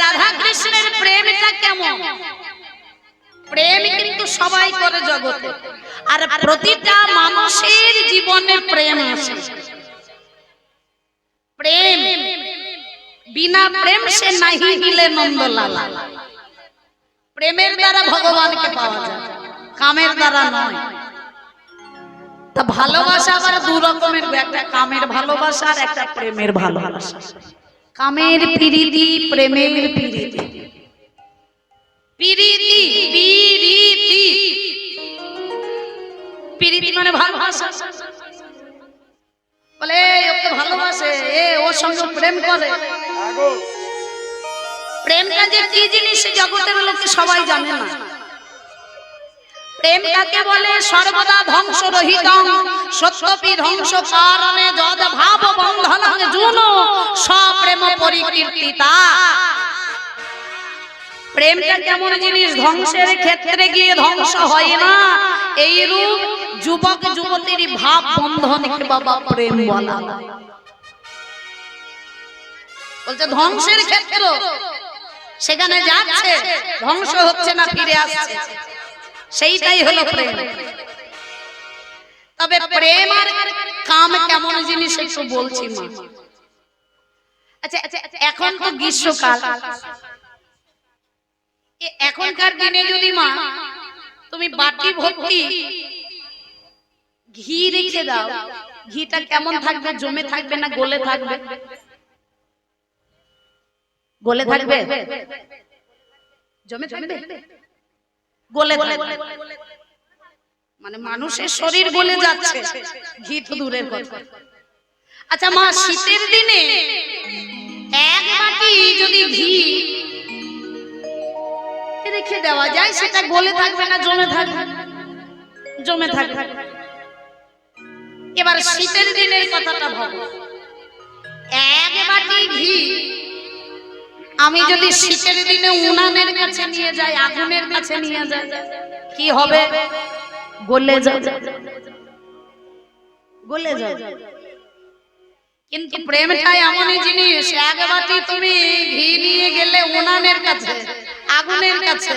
রাধা কৃষ্ণের প্রেমটা কেমন? প্রেম কিন্তু সবাই করে জগতে, আর প্রতিটা মানুষের জীবনে প্রেম আছে। প্রেম বিনা প্রেম সে নাহি হিলে নন্দলালা। প্রেমের দ্বারা ভগবানকে পাওয়া যায়, কামের দ্বারা নয়। তা ভালোবাসা আবার দু রকমের, একটা কামের ভালোবাসা আর একটা প্রেমের ভালোবাসা। কামের প্রীতি, প্রেমের প্রীতি। প্রীতি প্রীতি প্রীতি মানে ভালোবাসা। বলে ওকে ভালোবাসে, ওর সঙ্গে প্রেম করে। প্রেমটা যে কি জিনিস জগতের লোকে সবাই জানে না। প্রেম কাকে বলে? সর্বদা ধ্বংস রহিত সত্যপি ধ্বংস কারণে যদ ভাব বন্ধন জুনো সপ্রেম পরিকীর্তিতা। প্রেমটা কেমন জিনিস? ধ্বংসের ক্ষেত্রে গিয়ে ধ্বংস হয় না। এই রূপ যুবক যুবতীর ভাব বন্ধনকে বাবা প্রেম বলা। বলছে ধ্বংসের ক্ষেত্র, সেখানে যাচ্ছে, ধ্বংস হচ্ছে না, ফিরে আসছে, সেইটাই হলো প্রেম। তবে প্রেম আর কাম কেমন জিনিস একটু বলছি মা। আচ্ছা, এখন তো গ্রীষ্মকাল, এখনকার দিনে যদি মা তুমি বাটি ভর্তি ঘি রেখে দাও, ঘিটা কেমন থাকবে? জমে থাকবে না গলে থাকবে? গলে থাকবে? জমে থাকবে? গলে থাকবে। মানে মানুষের শরীর গলে যাচ্ছে, ঘি তো দূরের কথা। আচ্ছা মা, শীতের দিনে এক বাটি যদি ঘি রেখে দেওয়া যায়, সেটা গলে থাকবে না জমে থাকবে? জমে থাকবে। এবার শীতের দিনের কথাটা ভাবো, এক বাটি ঘি আমি যদি শীতের দিনে উনানের কাছে নিয়ে যাই, আগুনের কাছে নিয়ে যাই, কি হবে? গলে যাবে, গলে যাবে। কিন্তু প্রেমটা এমনই জিনিস, এক বাটি তুমি ঘি নিয়ে গেলে উনানের কাছে, আগুনের কাছে,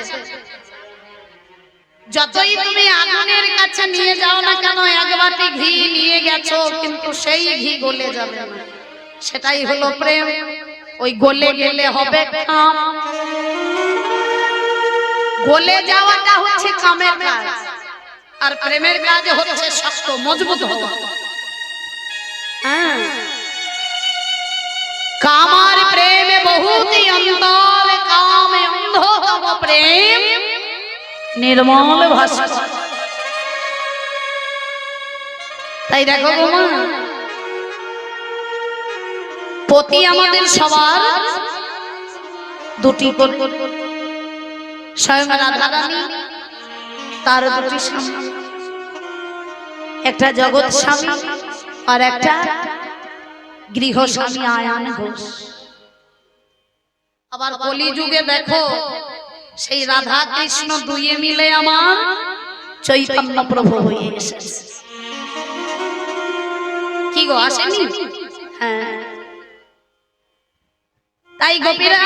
যতই তুমি আগুনের কাছে নিয়ে যাও না কেন, এক বাটি ঘি নিয়ে গেছো, কিন্তু সেই ঘি গলে যাবে না। সেটাই হলো প্রেম। ওই গলে গেলে হবে কাম। গলে যাওয়াটা হচ্ছে কামের কাজ, আর প্রেমের কাজ হচ্ছে শক্ত মজবুত হওয়া। কামার প্রেমে বহুতি অন্তর, কামে অন্ধ তব প্রেম নির্মল ভাষা। তাই দেখো বৌমা, পতি আমাদের সবার দুটি করে, স্বয়ং রাধা রানী তার দুটি স্বামী, একটা জগৎ স্বামী আর একটা গৃহ স্বামী আয়ান ঘোষ। আবার কলিযুগে দেখো সেই রাধা কৃষ্ণ দুইয়ে মিলে আমার চৈতন্য প্রভু হয়ে এসেছে। কি গো, আসেনি? হ্যাঁ। তাই গোপীরা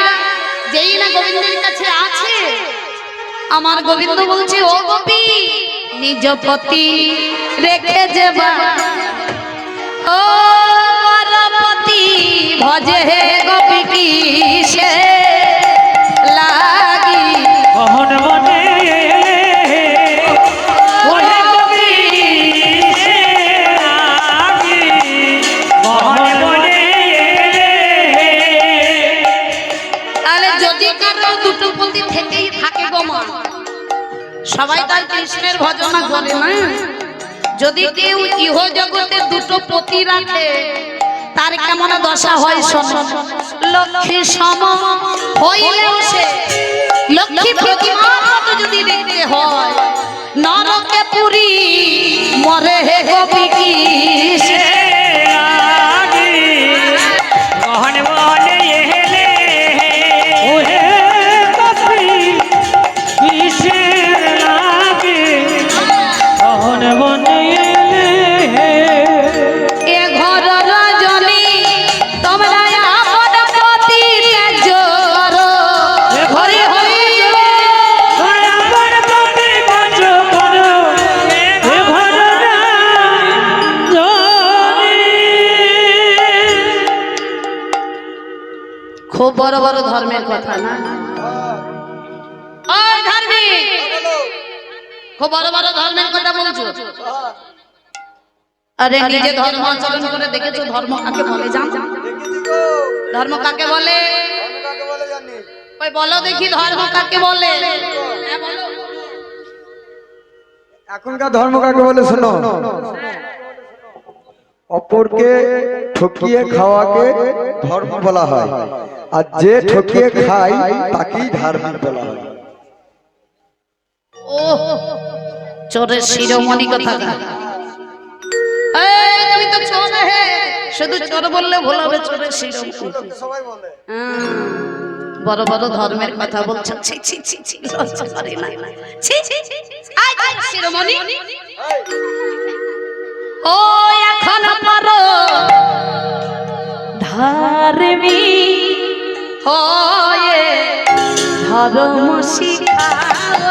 যেই না গোবিন্দের কাছে আছে, আমার গোবিন্দ বলছে, ও গোপী নিজ পতি রেখে যাবা, ও পরপতি ভজে হে গোপী কি সে লাগি কহন মনে ওহে গোপী সে লাগি কহন মনে। তাহলে যদি কারো দুটো পতি থেকেই থাকে গো মা, সবাই তার কৃষ্ণের ভজনা করে না। যদি কেউ ইহ জগতে দুটো পতি রাখে, তার কেমন দশা হয় শোনো। লক্ষ্মী সম হইলেও সে লক্ষ্মী প্রতিমার মতো যদি দেখতে হয়, নরকে পুরী মরে হে গোপী কি সে লাগি কহন মনে এলে ওহে গোপী কি সে লাগি কহন মনে এলে। এ ঘর রজনী তোমরা আপন পতি তেজর খুব বড় বড় ধর্মের কথা না? ওই ধার্মিক, খুব বড় বড় ধর্মের কথা বলছো। আরে নিজে ধর্ম আচরণ করে দেখেছো ধর্ম কাকে বলে? জান ধর্ম কাকে বলে? ওই বলো দেখি ধর্ম কাকে বলে? এখনকার ধর্ম কাকে বলে শোনো। অপরকে ঠকিয়ে খাওয়াকে ধর্ম বলা হয়, আর যে ঠকিয়ে খায় তাকেই ধার্মিক বলা হয়। ও চোরের শিরোমণি কথা। তুমি তো চোর হে, শুধু চোর বললে ভুল হবে, চোরের শিরোমণি। বড় বড় ধর্মের কথা বলছো, ছি ছি ছি ছি, লজ্জা করে না? ছি ছি ছি, আয় আয় শিরোমণি। ও এখন পারো ধার্মিক হয়ে ধর্ম শিখাও,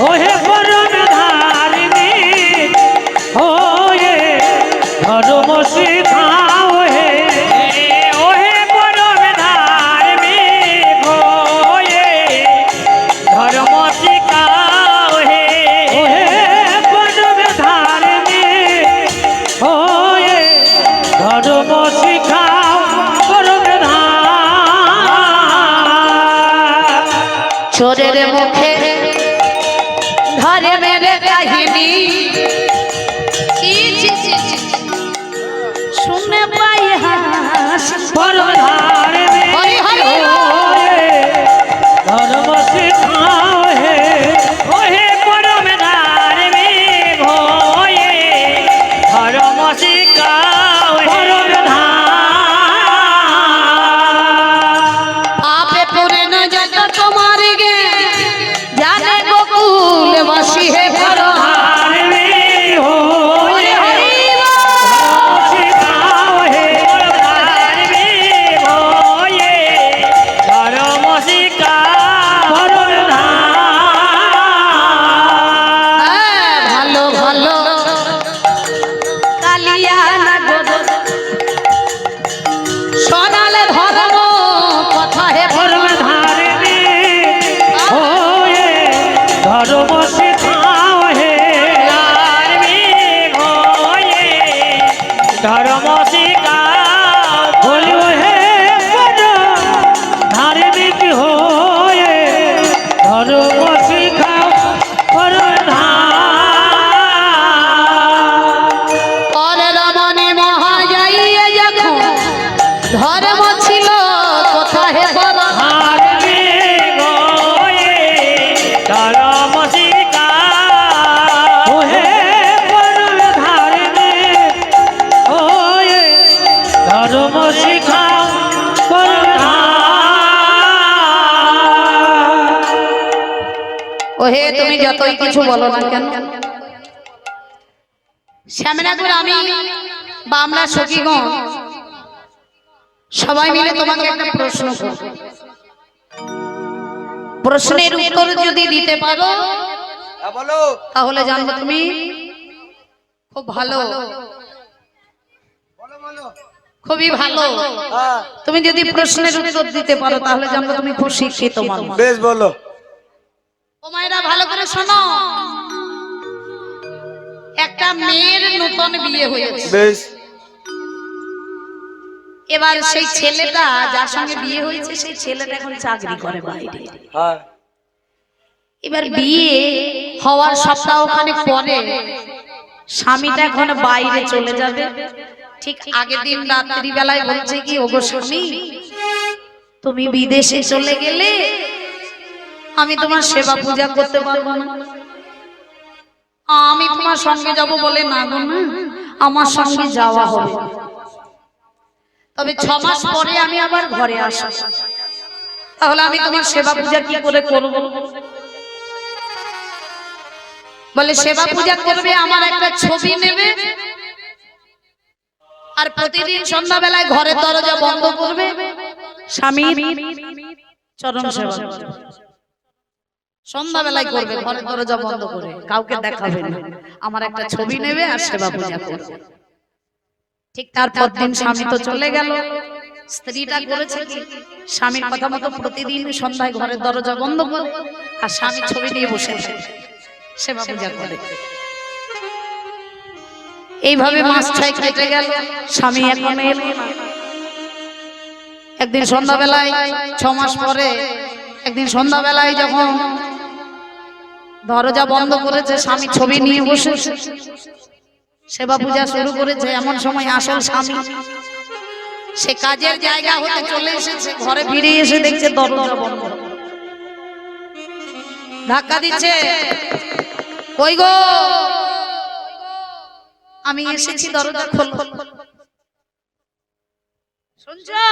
ওহে পরম ধার্মিক হয়ে ধর্ম শিখাও হে। ওহে পরম ধার্মিক হয়ে ধর্ম শিখাও হে। ওহে পরম ধার্মিক হয়ে ধর্ম শিখাও পরম চোরের মুখে ধরে মেরে কাহিনী শুনে পাই হাসি। পরম ধার্মিক হয়ে ধর্ম শিখাও হে। ওহে পরম ধার্মিক হয়ে ধর্ম শিখাও পরম আপে পুরে না যত তোমার গে জানে গোকুল বাসী হে ভর ধার্মিক হয়ে ধর্ম শিখাও হে। ধার্মিক হয়ে ধর্ম শিখাও পরম ভালো ভালো কালিয়া না গো সোনালে ধর্ম কথা হে পরম ধার্মিক হয়ে ধর্ম শিখাও হে। ধার্মিক হয়ে ধর্ম শিখাও বলিও হে। পরম ধার্মিক হয়ে ধর্ম শিখাও পরম পরে রমণী মহাজয়ী যখন ধর্ম ছিল কথা হে বলা ধার্মিক হয়ে ধর্ম শিখাও হে। পরম ধার্মিক হয়ে ধর্ম শিখাও পরম ওহে তুমি যতই কিছু বলো না কেন, শ্যামনাগুর আমি বা আমরা সখীগণ সবাই মিলে তোমাকে একটা প্রশ্ন করব। প্রশ্নের উত্তর যদি দিতে পারো বলো। তাহলে জানবো তুমি খুব ভালো, খুবই ভালো। তুমি যদি প্রশ্নের উত্তর দিতে পারো তাহলে জানবো তুমি খুব শিক্ষিত মানুষ। বেশ বলো। ও মায়েরা ভালো করে শোনো, একটা মেয়ের নতুন বিয়ে হয়েছে। বেশ। এবার সেই ছেলেটা যার সঙ্গে বিয়ে হয়েছে সেই ছেলেটা এখন চাকরি করে বাইরে। হ্যাঁ। এবার বিয়ে হওয়ার সপ্তাহখানেক পরে স্বামীটা এখন বাইরে চলে যাবে। ঠিক আগের দিন রাত্রি বেলায় বলছে কি, ওগো স্বামী তুমি বিদেশে চলে গেলে আমি তোমার সেবা পূজা করতে পারবো না, আমি তোমার সঙ্গে যাব বলে না গো না, আমার সঙ্গে যাওয়া হবে, তবে 6 মাস পরে আমি আবার ঘরে আসব, তাহলে আমি তোমার সেবা পূজা কি করে করব? বলে সেবা পূজা করবে, আমার একটা ছবি নেবে আর প্রতিদিন সন্ধ্যাবেলায় ঘরের দরজা বন্ধ করবে, স্বামীর চরণ সেবা সন্ধ্যাবেলায় করবে, ঘরের দরজা বন্ধ করে, কাউকে দেখাবে না, আমার একটা ছবি নেবে আর সেবা পূজা করবে। ঠিক তারপর দিন স্বামী তো চলে গেল, স্ত্রীটা করেছে কি স্বামীর কথা মতো প্রতিদিন সন্ধ্যায় ঘরের দরজা বন্ধ করে আর স্বামী ছবি নিয়ে বসে থাকে, সেবা পূজা করে। এইভাবে মাস 6 কেটে গেল, স্বামী এখনো এলো না। একদিন সন্ধ্যাবেলায় 6 মাস পরে একদিন সন্ধ্যাবেলায় যখন দরজা বন্ধ করেছে, স্বামী ছবি নিয়ে বসেছে, সেবা পূজা শুরু করেছে। এমন সময় আসল স্বামী সে কাজের জায়গা হতে চলে এসেছে, ঘরে ফিরে এসে দেখছে দরজা বন্ধ। ধাক্কা দিচ্ছে, কই গো, আমি এসেছি, দরজা খোলো। শুনছো?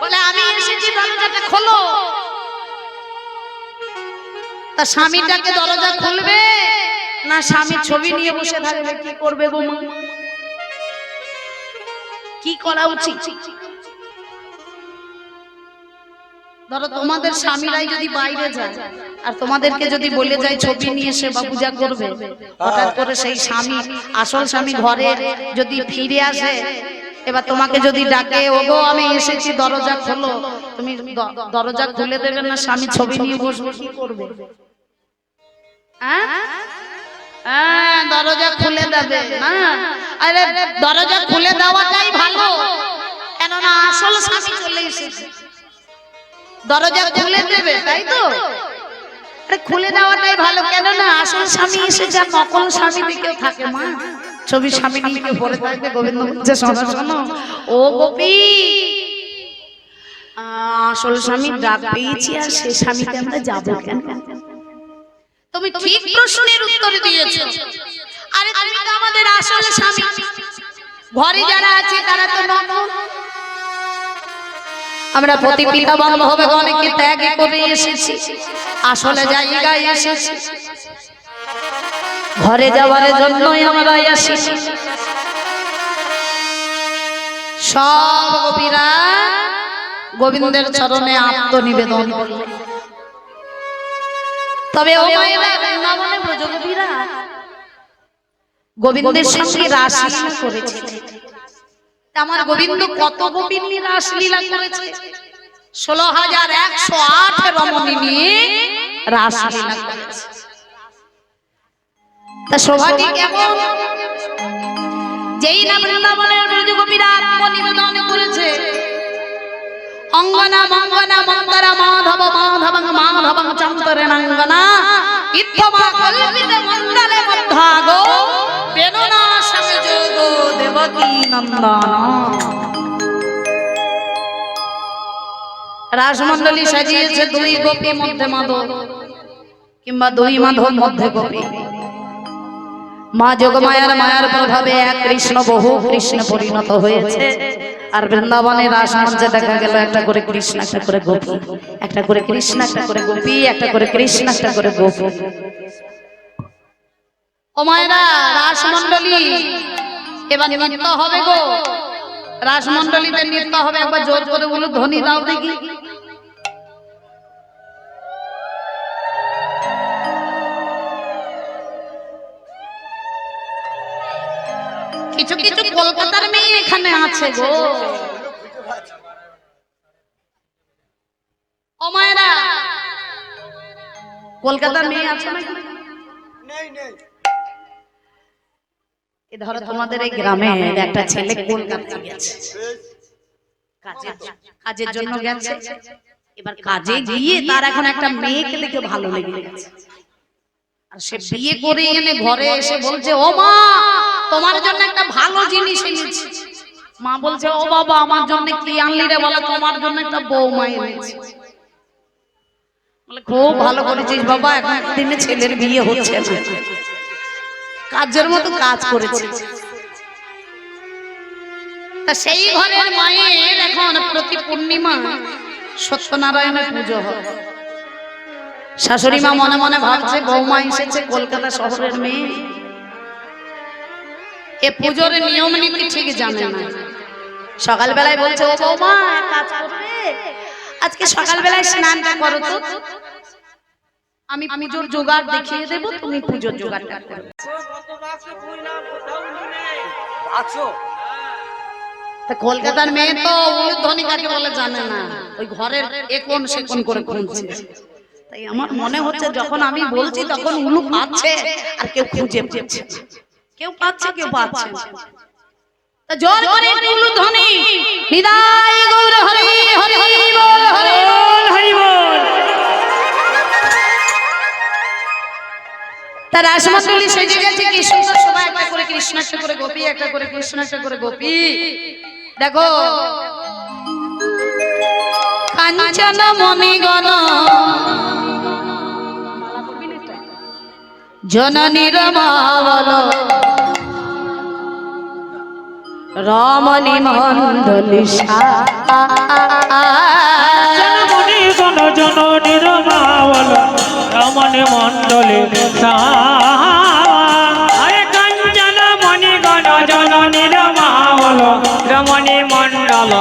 বলে আমি এসেছি, দরজাটা খোলো। তা স্বামীটাকে দরজা খুলবে না স্বামীর ছবি নিয়ে বসে থাকবে? কি করবে গো মা? কি করা উচিত? ধরো তোমাদের স্বামীরাই যদি বাইরে যায় আর তোমাদেরকে যদি বলে যায় ছবি নিয়ে সেবা পূজা করবে, হঠাৎ করে সেই স্বামী, আসল স্বামী ঘরে যদি ফিরে আসে, এবার তোমাকে যদি ডাকে, ওগো আমি এসেছি, দরজা খোলো, তুমি দরজা খুলে দেবে না স্বামী ছবি নিয়ে বসবে? কি করবে? দরজা খুলে দেবে না? আরে দরজা খুলে দেওয়াটাই ভালো, কেননা আসল স্বামী চলে এসেছে, দরজা খুলে দেবে, তাই তো? আরে খুলে দেওয়াটাই ভালো, কেননা আসল স্বামী এসেছে, আর নকল স্বামী দিকেও থাকে মা, ছবি স্বামী নিয়ে কেউ পরে থাকবে। গোবিন্দ বলছে, শোনো শোনো ও গোপী, আসল স্বামী ডাক পেয়েছি, আর সে স্বামীকে আমরা যাবো কেন? তুমি ঠিক প্রশ্নের উত্তর দিয়েছো। আরে তুমি তো আমাদের আসল স্বামী, ঘরে যারা আছে তারা তো নকল। আমরা প্রতি পিতা বান্ধবে অনেককে ত্যাগ করে এসেছি, আসলে জায়গায় এসেছি, ঘরে যাওয়ার জন্যই আমরা এসেছি। সব গোপীরা গোবিন্দের চরণে আত্মনিবেদন করলেন। তবে ও মায়েরা, বৃন্দাবনে ব্রজগোপীরা গোবিন্দের সঙ্গে রাসলীলা করেছে। আমার গোবিন্দ কত গোপী নিয়ে রাসলীলা করেছে? 16,108 রমণী নিয়ে রাসলীলা করেছে। তা শোভাটি কেমন? যেই না বৃন্দাবনের ব্রজগোপীরা আত্মনিবেদন করেছে, অঙ্গনা মঙ্গনা মঙ্গরা মাধব মাধবং মাধবং চন্তরে নঙ্গনা ইত্তমা কল্পিতে মণ্ডলে মধ্যাগো বেননা সংযোগ দেবকী নন্দন। রাসমণ্ডলী সাজিয়েছে 2 গোপী মধ্যে মাধব, কিংবা 2 মাধব মধ্যে গোপী। মা যোগমায়ার মায়ার প্রভাবে এক কৃষ্ণ বহু কৃষ্ণ পরিণত হয়েছে। আর বৃন্দাবনে রাসমঞ্চে দেখা গেল একটা করে কৃষ্ণ, একটা করে গোপী, একটা করে কৃষ্ণ, একটা করে গোপী, একটা করে কৃষ্ণ, একটা করে গোপী। ও মায়েরা, রাসমণ্ডলী এবার নৃত্য হবে গো, রাসমণ্ডলীতে নৃত্য হবে। একবার জোর করে বলো, ধ্বনি দাও দেখি। কিছু কিছু কলকাতার মেয়ে এখানে আছে গো। ও মায়েরা, কলকাতার মেয়ে আছে নাকি? এই ধরো তোমাদের এই গ্রামে একটা ছেলে কলকাতা গেছে, কাজের জন্য গেছে। এবার কাজে গিয়ে তার এখন একটা মেয়েকে দেখে ভালো লেগে গেছে, আর সে বিয়ে করে এনে ঘরে এসে বলছে, ও মা তোমার জন্য একটা ভালো জিনিস এনেছি। মা বলছে, ও বাবা আমার জন্য কি আনলি রে? বলে, তোমার জন্য একটা বৌমা এনেছি। বলে, খুব ভালো করেছিস বাবা, এখন একদিনে ছেলের বিয়ে হচ্ছে না, কাজের মতো কাজ করেছিস। তা সেই ঘরের মায়ের এখন প্রতি পূর্ণিমা সত্যনারায়ণের পুজো হয়। শাশুড়ি মা মনে মনে ভাবছে, বৌমা এসেছে কলকাতা শহরের মেয়ে, এ পুজোর নিয়ম নীতি ঠিক জানে না। সকালবেলায় বলছে, ও বৌমা কাজ করবে, আজকে সকালবেলায় স্নানটা করো তো, আমি পুজোর জোগাড় দেখিয়ে দেবো, তুমি পুজোর জোগাড়টা করবে। আছো তা কলকাতার মেয়ে তো উলুধ্বনি কাকে বলে জানে না, ওই ঘরের একন সেকন করে খুঁজছে। তাই আমার মনে হচ্ছে যখন আমি বলছি তখন উলু পাচ্ছে আর কেউ খুঁজে পাচ্ছে, কেউ পাচ্ছে কেউ পাচ্ছে না। তা জোর করে একটু উলুধ্বনি, বিদায় গৌর হরি হরি হরি বল হরি বল হরি বল। তার রাসমণ্ডলী সেজে গেছে কি সুন্দর, সবাই একটা করে কৃষ্ণ, একটা করে গোপী, একটা করে কৃষ্ণ, একটা করে গোপী। দেখো কাঞ্চন মণিগণ জননীর মাবল রমণী মণ্ডলী জনমণি গণ জননীর মাবল রমণী মণ্ডলী আরে কাঞ্চন মণি গণ জননীর মাবল রমণী মণ্ডল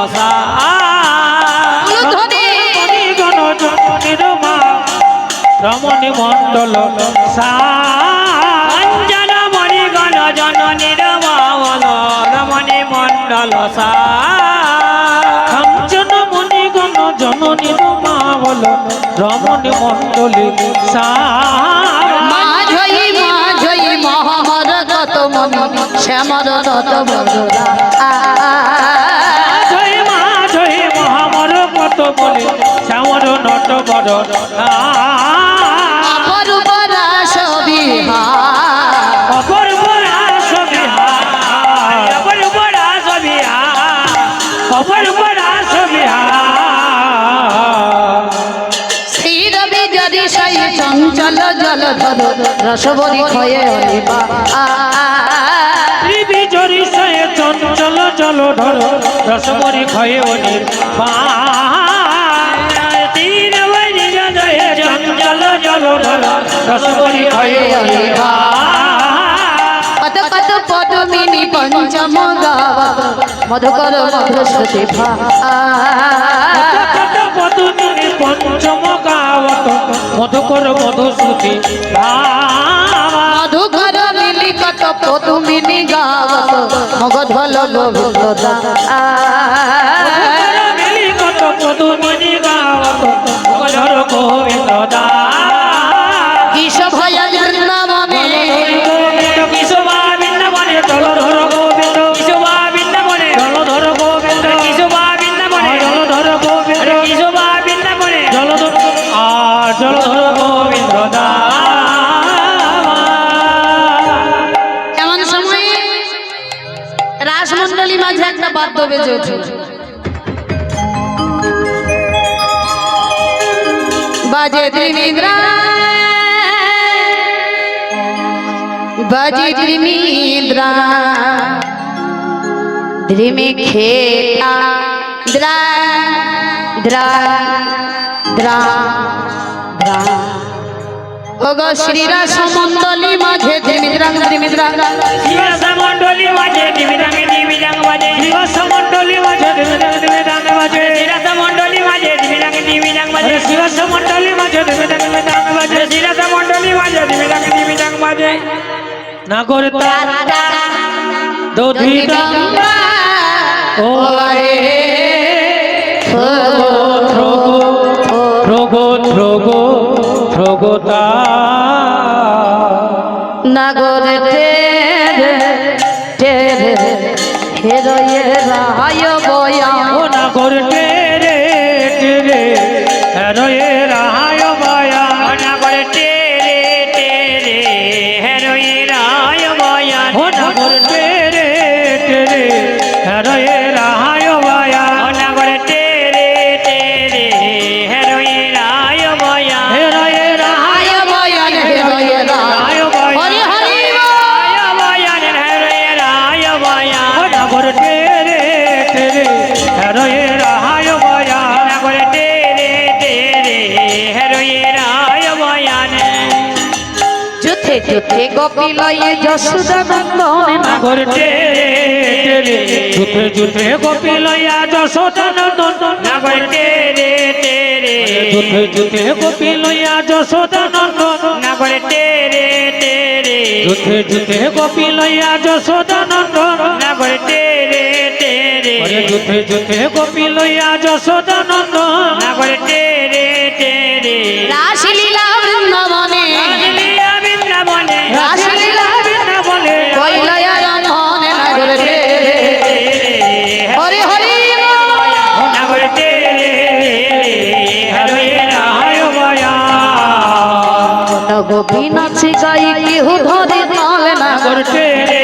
গণ জননীর মা রমণী মণ্ডল কাঞ্চন মণি গণ জননীর মাবল রমণী মণ্ডল কাঞ্চন মণি গণ জননীর মাবল রমণী মণ্ডলী মাঝই মাঝই মহামর কত মনি শ্যামর তত বদলা জয় মা জয় মহামর কত বলে শ্যামর নট বড় অপরূপ রাস বিহার অপূর্ব রাস বিহার অপূর্ব রাস বিহার অপূর্ব রাস বিহার শ্রী রবি যদি সাই চঞ্চল জলধর রসবরি ক্ষয়ে অনিবা বিজরি সয়ে চঞ্চল জলধর রসমরি ক্ষয়ে অনির চঞ্চল জলধর রসমরি ক্ষয়ে অনির পদ পদ পদমিনী পঞ্চম গাবত মধুকর মধুশ্রুতি ভা পদমিনী পঞ্চম গাবত মধুকর মধুশ্রুতি মধুকর মিলিকত পদমিনী গাবত মগধল গোবিন্দদা মিলিকত পদমিনী গাবত মগধর গোবিন্দদা কিশ ভয় বৃন্দাবনে কিশোবা বৃন্দাবনে জলধর গোবিন্দ কিশোবা বৃন্দাবনে জলধর গোবিন্দ কিশোবা বৃন্দাবনে জলধর গোবিন্দ কিশোবা বৃন্দাবনে জলধর জলধর গোবিন্দ দা এমন সময় রাসমণ্ডলী মাঝে একটা বাদ্য বেজে ওঠে, বাজে ত্রিমিদ্রা বাজে ত্রিমিদ্রা ধ্রিমি খেলা দ্রা দ্রা দ্রা দ্রা ওগো শ্রীরাস মণ্ডলী মাঝে ত্রিমিদ্রাং ত্রিমিদ্রাং শিবাস মণ্ডলী মাঝে দিবিদাং দিবিদাং বাজে শিবাস মণ্ডলী মাঝে দিবিদাং দিবিদাং বাজে শিরাস মণ্ডলী মাঝে দিবিদাং দিবিদাং বাজে শিবাস মণ্ডলী মাঝে দিবিদাং দিবিদাং বাজে শিরাস মণ্ডলী মাঝে দিবিদাং দিবিদাং বাজে নাগর দধিদাং ও রে থ্রগো থ্রগো থ্রগোতা নাগরে টেরে টেরে হেরয়ে রায় বয়া ও নাগর টেরে টেরে হেরয়ে রায় বয়া ও নাগর টেরে টেরে হেরয়ে রায় বয়া ও নাগর টেরে টেরে হেরয়ে রায় বয়া ও নাগর টেরে টেরে হেরয়ে রায় বয়া হেরয়ে রায় বয়ান হেরয়ে রায় হরি হরি রায় বয়া হেরয়ে রায় বয়া ও নাগর টেরে টেরে হেরয়ে রায় বয়া নাগর টেরে টেরে হেরয়ে রায় বয়া যুথে যুথে গোপী লয়ে যশোদা নন্দনে নাগর টেরে টেরে জুতে জুতে গোপী লয়া যশোদা নন্দন নাগর টেরে টেরে জুতে জুতে গোপী লয়া যশোদা নন্দন নাগর টেরে টেরে যুদ্ধে যুদ্ধে গোপী লইয়া যশোদা নন্দন নাগর টেরে টেরে যুদ্ধে যুদ্ধে গোপী লইয়া যশোদা নন্দন নাগর টেরে টেরে রাসলীলা বৃন্দাবনে রাসলীলা বৃন্দাবনে রাসলীলা বৃন্দাবনে কইলয়া রমনে নাগর টেরে হরি হরি নাগর টেরে হরে রায় বয়া গোপী নাচে গাই কেহ ধরে তাল নাগর টেরে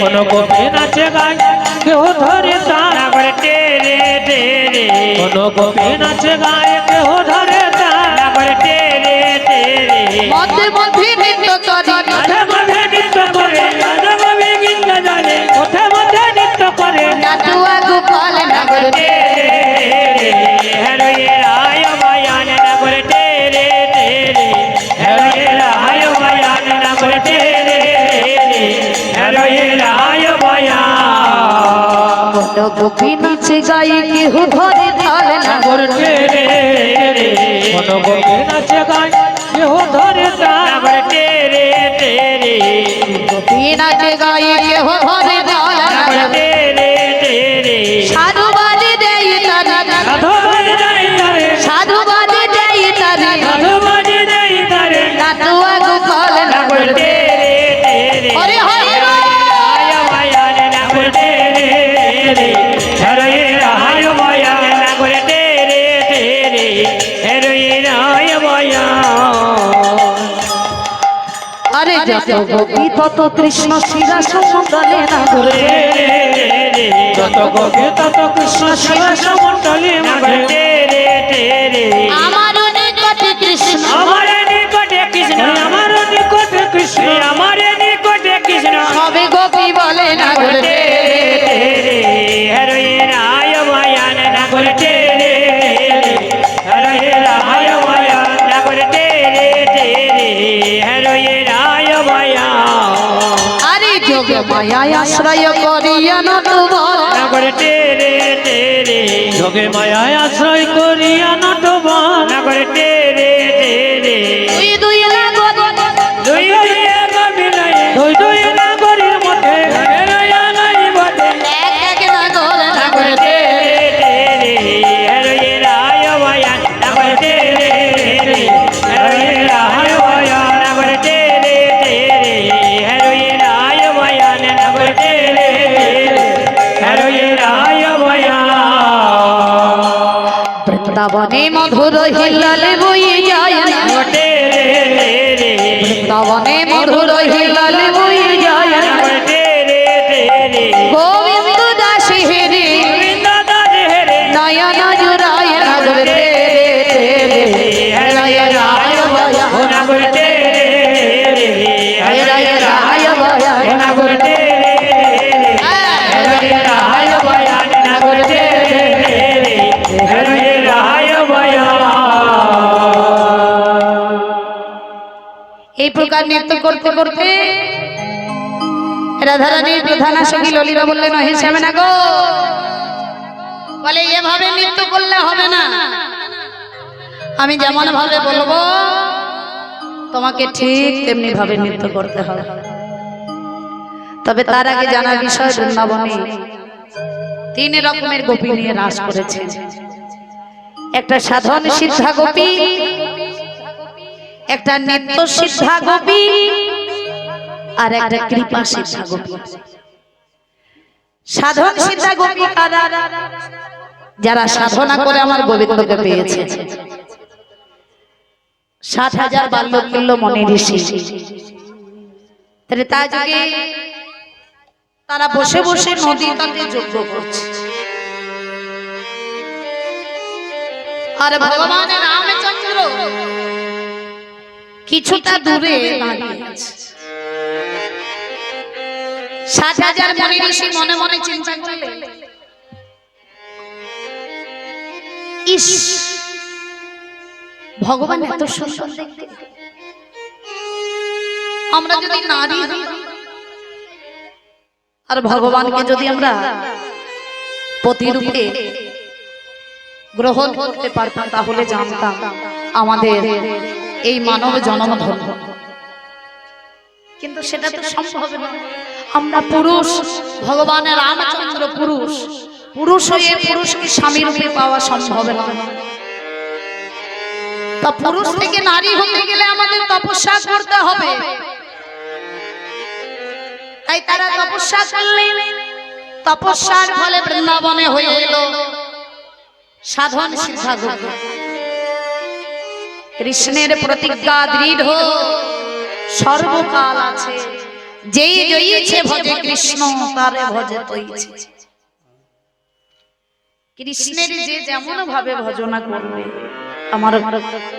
কোন গোপী নাচে গায় কেউ ধরে তাল নাগর টেরে টেরে কোন গোপী নাচে গায় কেউ ধরে তাল নাগর টেরে টেরে মধ্যে মধ্যে নৃত্য করি মাঝে মাঝে নৃত্য করে মাঝে মাঝে গীত জানে মধ্যে মধ্যে নৃত্য করে নাটুয়া গোপাল নাগর টেরে হরে রায় বয়ান নাগর টেরে টেরে হরে রায় বয়ান নাগর টেরে হরে রায় বয়ান গোপী নাচে গাই কেহ ধরে তাল নাগর নাগর টেরে কোন গোপী নাচে গায় কেউ ধরে তাল নাগর টেরে টেরে গোপী নাচে গাই কেহ ধরে তাল নাগর নাগর টেরে টেরে সাধু বাজে দেই তারি সাধুবাদ যাই তারে সাধু বাজে দেই তারি সাধুবাদ যাই তারে নাটুয়া গোপাল নাগর নাগর টেরে টেরে হরি হরি রায় বয়ান নাগর টেরে টেরে হরে রায় বয়ান নাগর টেরে টেরে হরে রায় বয়ান আরে যত গোপী তত কৃষ্ণ শিরা সমতলে নাগর যত গোপী তত কৃষ্ণ শিব সমতলে নাগর টেরে টেরে আমার নিকটে কৃষ্ণ আমার নিকটে কৃষ্ণ আমার নিকটে কৃষ্ণ আমার নিকটে কৃষ্ণ সবে গোপী বলে নাগর হরে রায় বয়ান নাগর টেরে হরে রায় বয়ান নাগর টেরে টেরে হরে রায় বয়ান আরে যোগে মায়া আশ্রয় করিয়া নটবর নাগর টেরে টেরে যোগে মায়ায় আশ্রয় করিয়া নটবর নাগর টেরে টেরে দুই দুই নাগর দুই দুই এক বিনয় দুই দুই নাগরের মধ্যে রয়া নাই বটে এক এক নাগর নাগর টেরে টেরে হরে রায় বয়ান নাগর টেরে টেরে হরে রায় বয়ান নাগর টেরে টেরে হরে রায় বয়ান নাগর টেরে হরে রায় বয়ান বৃন্দাবনে মধুর হিলালে বয়ে যায় নাগর টেরে টেরে বৃন্দাবনে মধুর হিলালে বয়ে যায় নাগর টেরে টেরে গোবিন্দ দাস হেরে গোবিন্দ দাস হেরে নয়ন জুড়ায় নাগর হরে রায় বয়া নাগর টেরে হরে রায় বয়া নাগর টেরে হরে রায় বয়ান নাগর টেরে হরে রায় বয়ান এই প্রকার নৃত্য করতে করতে রাধারানীর প্রধান সঙ্গী ললিতা বললেন হিসাবে না গো, বলে এভাবে নৃত্য করলে হবে না, আমি যেমন ভাবে বলবো তোমাকে ঠিক তেমনি ভাবে নৃত্য করতে হবে। তবে তার আগে জানা বিষয় বৃন্দাবনে 3 রকমের গোপী নিয়ে রাস করেছে। একটা সাধন সিদ্ধা গোপী, একটা নিত্য সিদ্ধা গোপী, আর একটা কৃপা সিদ্ধা গোপী। সাধন সিদ্ধা গোপী কারা? যারা সাধনা করে আমার গোবিন্দকে পেয়েছে। 7,000 বাল্যকিল্য মনি ঋষি, তা যুগে তারা বসে বসে নদী তটে যজ্ঞ করছে, আর ভগবানের রামচন্দ্র কিছুটা দূরে দাঁড়িয়ে আছে। 7,000 মনি ঋষি মনে মনে চিন্তা করলেন, ইস ভগবান এত সুন্দর দেখতে, আমরা যদি নারী হই আর ভগবানকে যদি আমরা প্রতিরূপে গ্রহণ করতে পারতাম তাহলে জানতাম আমাদের এই মানব জন্ম ধন্য। কিন্তু সেটা তো সম্ভব না। আমরা পুরুষ, ভগবানের রামচন্দ্র পুরুষ, পুরুষ হয়ে পুরুষকে স্বামী রূপে পাওয়া সম্ভব না। তা পুরুষ থেকে নারী হতে গেলে আমাদের তপস্যা করতে হবে। তাই তারা তপস্যা করলেন, তপস্যার ফলে বৃন্দাবনে হয়ে এলো সাধন সিদ্ধা গতি। কৃষ্ণের প্রতিজ্ঞা দৃঢ় সর্বকাল আছে, যেই জয়ীছে ভজে কৃষ্ণ তারে ভজে তৈছে। কৃষ্ণের যে যেমন ভাবে ভজনা করবে আমার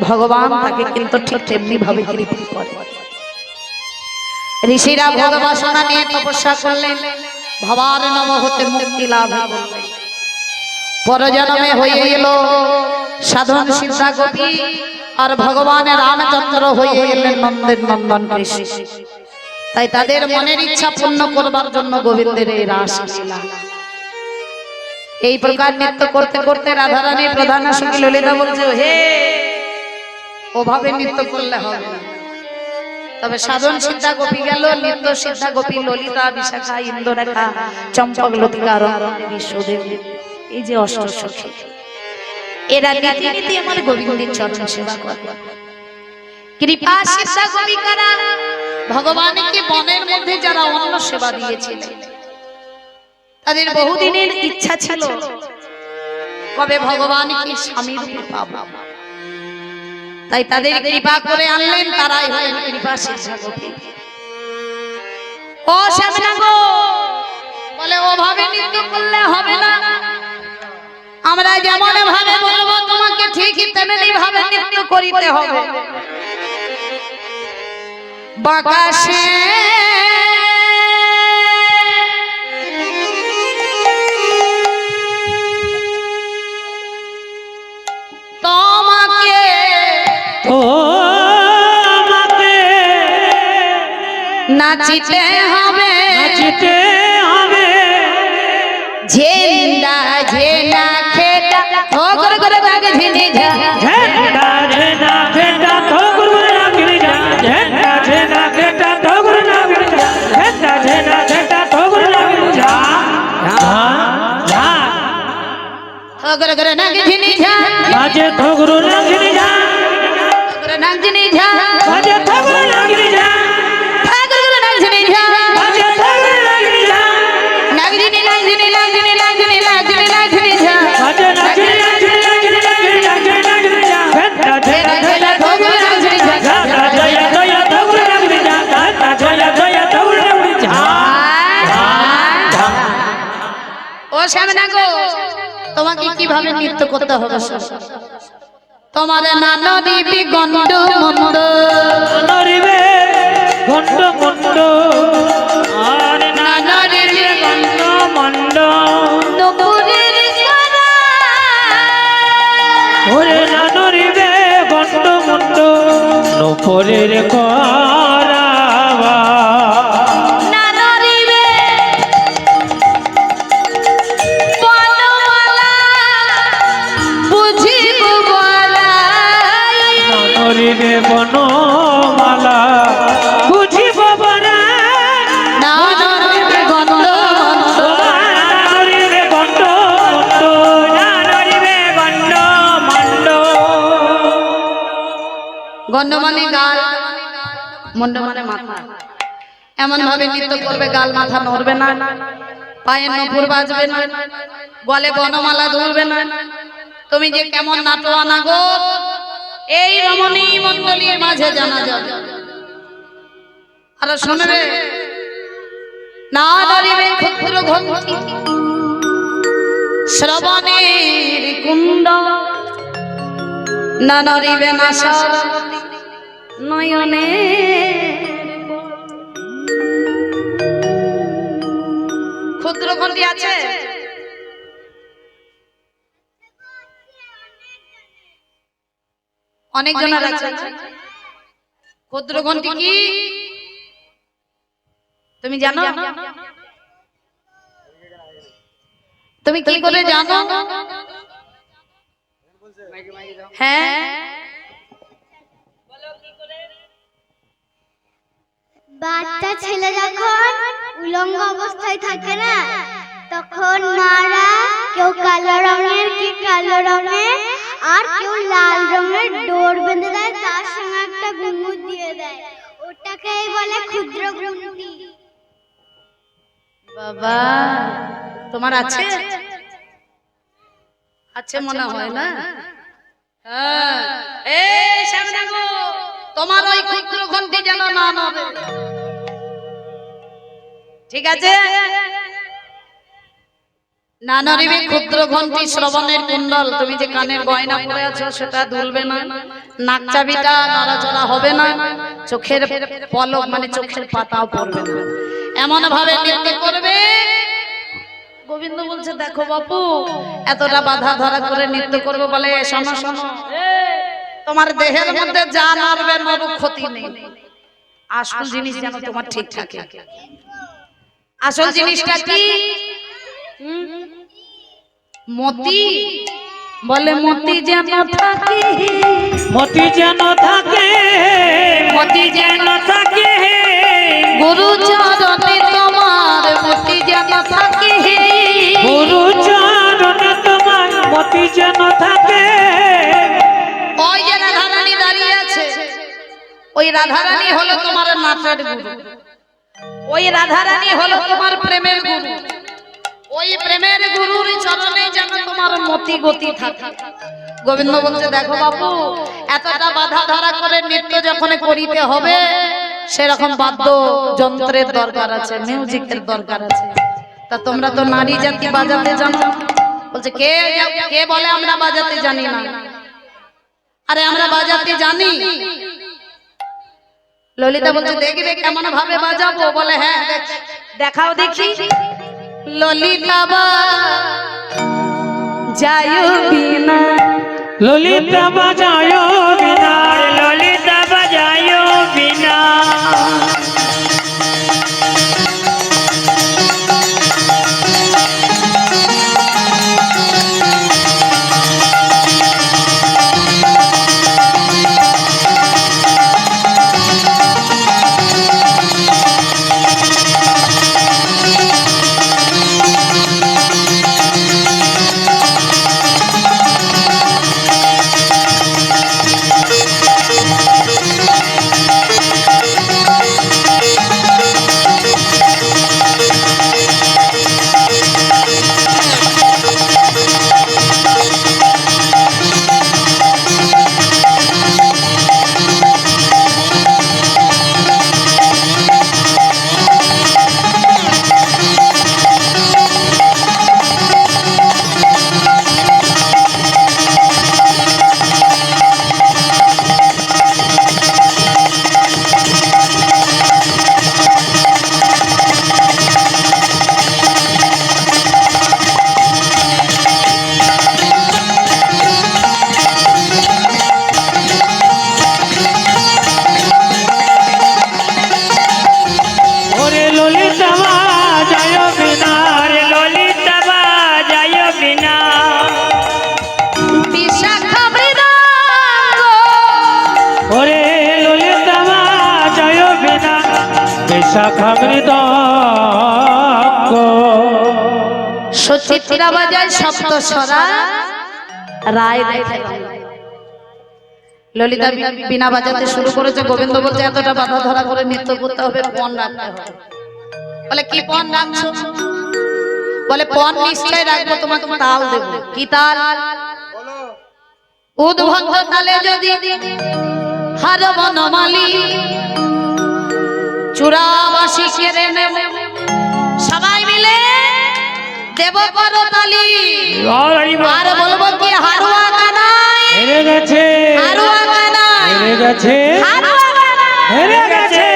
ভগবান তাকে কিন্তু ঠিক তেমনি ভাবে কৃপা করে। ঋষিরা ভগবাসনা নিয়ে তপস্যা করলেন, ভবার নম হতে মুক্তি লাভ করলেন। পরজন্মে হয়ে এলো সাধন সিদ্ধা গোপী, আর ভগবানের রামচন্দ্র হয়ে এলেন নন্দের নন্দন কৃষ্ণ। তাই তাদের মনের ইচ্ছা পূর্ণ করবার জন্য গোবিন্দের এই রাস লীলা। এই প্রকার নৃত্য করতে করতে রাধারানী প্রধান সখী ললিতা বলছে, হে ওভাবে নৃত্য করলে হবে না। তবে সাধন সিদ্ধা গোপী গেল, নৃত্য সিদ্ধা গোপী ললিতা, বিশাখা, ইন্দ্ররেখা, চম্পক, লতিকা, রঙ্গনী, বিশ্বদেবী, এই যে অষ্ট সখী, এরা নীতি নীতি আমার গোবিন্দের চরণ সেবা করে। কৃপা সিদ্ধা গোপিকারা ভগবানকে বনের মধ্যে যারা অন্য সেবা দিয়েছিলেন, তাদের বহুদিনের ইচ্ছা ছিল কবে ভগবানকে স্বামী রূপে পাবো। তাই তাদের কৃপা করে আনলেন, তারাই হলেন কৃপা সিদ্ধা গোপী। ও শ্যামনা গো, বলে ওভাবে নৃত্য করলে হবে না, আমরা যেমন ভাবে বলবো তোমাকে ঠিকই তেমনি ভাবে নৃত্য করিতে হবে। বাকাশে তোমাকে নাচিতে হবে, নাচিতে হবে, ঝেন্ডা ঝেনা খেটা ও করে করে দাগে ঝিনি ঝা, ঝেন্ডা ঝেনা খেটা তো গুরু নাগিনি যা, ঝেন্ডা ঝেনা খেটা তো গুরু নাগিনি যা, ঝেন্ডা ঝেনা খেটা তো গুরু নাগিনি যা, যা ও করে করে দাগে ঝিনি ঝা, বাজে তো গুরু নাগিনি যা, করে নাগ ঝিনি ঝা, বাজে তো গুরু নাগিনি যা, করে নাগ ঝিনি ঝা, বাজে তো গুরু নাগিনি যা, নাগ ঝিনি নাগ ঝিনি নাগ ঝিনি নাগ ঝিনি নাগ ঝিনি নাগ ঝিনি ঝা, বাজে নাগিনি নাগিনি নাগিনি নাগিনি নাগিনি যা, ঝেন্ডা ঝেনা খেটা তো গুরু নাগিনি যা, জয়া জয়া তো গুরু নাগিনি যা, জয়া জয়া তো গুরু নাগিনি যা। ও শ্যামনা গো, তোমাকে কিভাবে নৃত্য করতে হবে? তোমার নানা দিবি গন্ড মন্দ, নরিবে গন্ড মন্ড, আর নানা রে গন্ড মন্ড, নপুরের সারা ওরে নানরিবে গন্ড মন্ড, নপরের করাবা, নানা দিবে বনমালা বুঝিব বলাই, নানরিবে বনমালা বুঝিব বনা, নানা দিবে গন্ড মন্দ, নানরিবে গন্ড মন্ড, নানরিবে গন্ড মন্ড। গন্ড মানে গাল, মন্ড মানে মাথা। এমন ভাবে নৃত্য করবে গাল মাথা নড়বে না, পায়ে নপুর বাজবে না, গলে বনমালা ধরবে না। তুমি যে কেমন নাটোয়ানা গো, এই রমণী মণ্ডলীর মাঝে জানা যাবে। আর শুনবে না ধরিবে ক্ষুদ্র ঘন্টি, শ্রবণের কুণ্ড, না নড়িবে না সরস্বতী নয়নে। ক্ষুদ্র ঘন্টি আছে, অনেক জনের আছে। ক্ষুদ্র ঘন্টি কি তুমি জানো? তুমি কি করে জানো? হ্যাঁ, বাচ্চা ছেলে যখন উলঙ্গ অবস্থায় থাকে না, তখন মারা কেউ কালো রঙের কি কালো রঙের আর কেউ লাল রঙের ডোর বেঁধে দেয়, তার সঙ্গে একটা ঘুঙুর দিয়ে দেয়, ওটাকেই বলে ক্ষুদ্র ঘুমটি। বাবা তোমার আছে আছে মনে হয় না? হ্যাঁ, এই সামনে গো, তোমার ওই ক্ষুদ্র ঘন্টি যেন না নড়ে, ঠিক আছে? না নড়িবে ক্ষুদ্র ঘন্টি, শ্রবণের কুণ্ডল, তুমি যে কানের গয়না পরে আছো সেটা দুলবে না, নাক চাবিটা নড়াচড়া হবে না, চোখের পলক মানে চোখের পাতাও পড়বে না, এমন ভাবে নৃত্য করবে। গোবিন্দ বলছে দেখো বাপু, এতটা বাধা ধরা করে নৃত্য করবো বলে, শোনো শোনো, তোমার দেহের মধ্যে যা নড়বে নড়ুক, ক্ষতি নেই, আসল জিনিস যেন তোমার ঠিক থাকে। আসল জিনিসটা কি? মতি বলে, মতি যেন থাকে, মতি যেন থাকে, মতি যেন থাকে, গুরু চরণে তোমার মতি যেন থাকে, গুরু চরণে তোমার মতি যেন থাকে। ওই যে রাধারানী দাঁড়িয়ে আছে, ওই রাধারানী হলো তোমার নাচের গুরু, ওই রাধারানী হলো তোমার প্রেমের গুরু, ওই প্রেমের গুরুর চরণে যেন তোমার মতি গতি থাকে। গোবিন্দ বলছে দেখো বাবু, এতটা বাধা ধরা করে নৃত্য যখন করিতে হবে, সেরকম বাদ্য যন্ত্রের দরকার আছে, মিউজিকের দরকার আছে। তা তোমরা তো নারী জাতি বাজাতে জানো। বলছে কে কে বলে আমরা বাজাতে জানি না? আরে আমরা বাজাতে জানি। ললিতা বলছে দেখবে কেমন ভাবে বাজাবো? বলে হ্যাঁ দেখাও দেখি। ললিতা বাজায়ো বিনা, ললিতা বাজায় বিনা, ললিতা বাজায় বিনা। শাখা মৃদঙ্গ সচিত্রা বাজায় সপ্তস্বরা রায় দেখে। ললিতা বিনা বাজাতে শুরু করেছে। গোবিন্দ বলছে এতটা বাধা ধরা করে নৃত্য করতে হবে, পণ রাখতে হবে। বলে কি পণ রাখছো? বলে পণ নিশ্চয় রাখবো, তোমাকে তাল দেব। কি তাল? উদ্ভক্ত তালে যদি হার বনমালী চূড়াবাসী কেড়ে নেব, সবাই মিলে দেব করতালি। আর বলবো কি হারুয়া কানাই হেরে গেছে, হারুয়া কানাই হেরে গেছে, হারুয়া কানাই হেরে গেছে।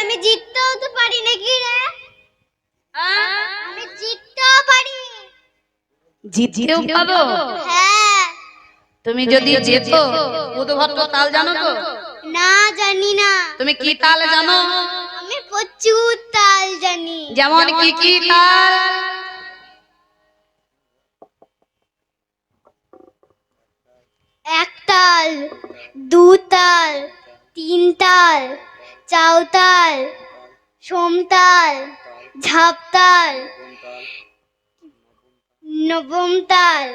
আমি জিততেও তো পারি নাকি রে? আমি জিততেও পারি। জিততেও পারো? হ্যাঁ। তুমি যদি যেতো উদ্ভক্ত তাল জানো তো? না, জানি না। তুমি কি তাল জানো? আমি প্রচুর তাল জানি। যেমন কি কি তাল? এক তাল, দু তাল, তিনতাল, চাউতাল, সোমতাল, ঝাপতাল, নবমতাল,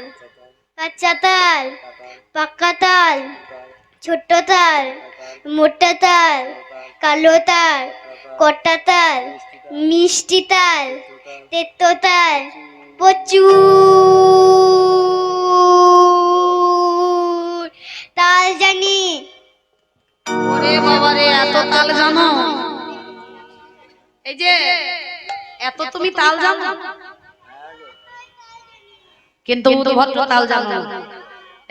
কাঁচাতাল, পাক্কাতাল, ছোট্টতাল, মোটাতাল, কালোতাল, কটাতাল, মিষ্টিতাল, তেতোতাল, প্রচুর তাল জানি। ওরে বাবারে, এত তাল জানো? এই যে এত তুমি তাল জানো, কিন্তু উদ্ভট তাল জানো না।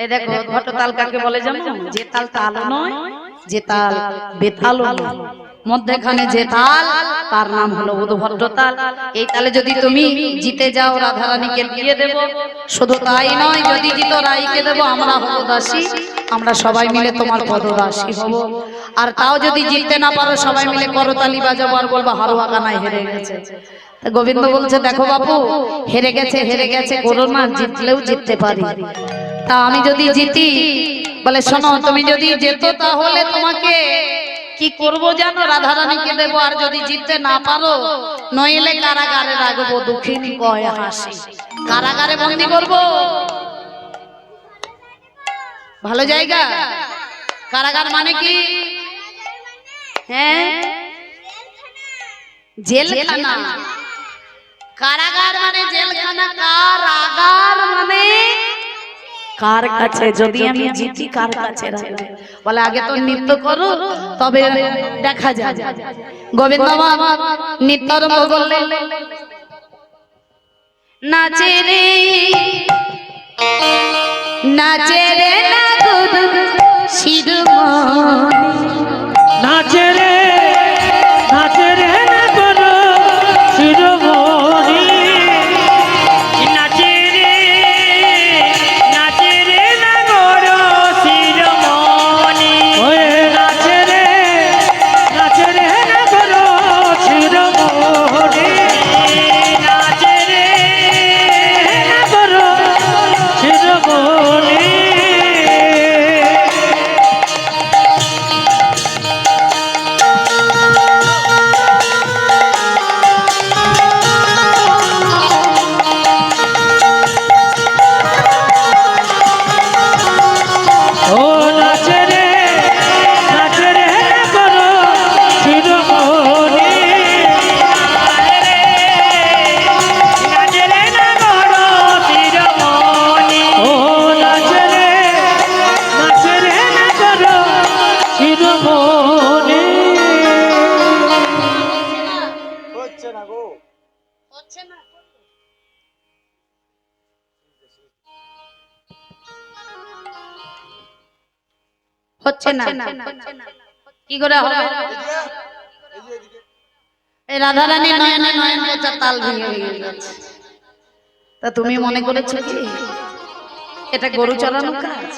এই দেখো, উদ্ভট তাল কাকে বলে জানো? যে তাল তালও নয়, যে তাল বেতালও নয়, মধ্যখানে যে তাল, তার নাম হলো উদ্ভট তাল। এই তালে যদি তুমি জিতে যাও, রাধারানীকে দিয়ে দেব। শুধু তাই নয়, যদি জিতো রাইকে দেব, আমরা হব দাসী, আমরা সবাই মিলে তোমার পদদাসী হব। আর তাও যদি জিততে না পারো, সবাই মিলে করতালি বাজাবো আর বলবো হারুয়া কানাই হেরে গেছে। গোবিন্দ বলছে, দেখো বাপু, হেরে গেছে হেরে গেছে করো না, জিতলেও জিততে পারি। তা আমি যদি জিতি, বলে শোনো, তুমি যদি যেত তাহলে তোমাকে কি করব জানো? রাধারানীকে দেবো। আর যদি জিততে না পারো, নইলে কারাগারে রাখবো, দুঃখিনী কয় হাসি, কারাগারে বন্দি করব। ভালো জায়গা কারাগার মানে কি? হ্যাঁ, জেলখানা। কারাগার মানে জেলখানা, কারাগার মানে কার কাছে? যদি আমি জিতি, কার কাছে রাখবে? বলে আগে তো নৃত্য করো, তবে দেখা যাবে। গোবিন্দ বাবা নৃত্য আরম্ভ করলেন। নাচে রে নাচে রে নাগর শিরোমণি, নাচে রে না করো শিরোমণি, নাচে রে না করো শিরোমণি, ওয়ে নাচে রে না করো শিরোমণি, নাচে রে না করো শিরোমণি। হচ্ছে না, কি করে হবে? এই রাধারানী নয়নে নয়ন বোঝা তাল ভেঙে ভেঙে যাচ্ছে। তা তুমি মনে করেছো কি এটা গরু চড়ানো কাজ?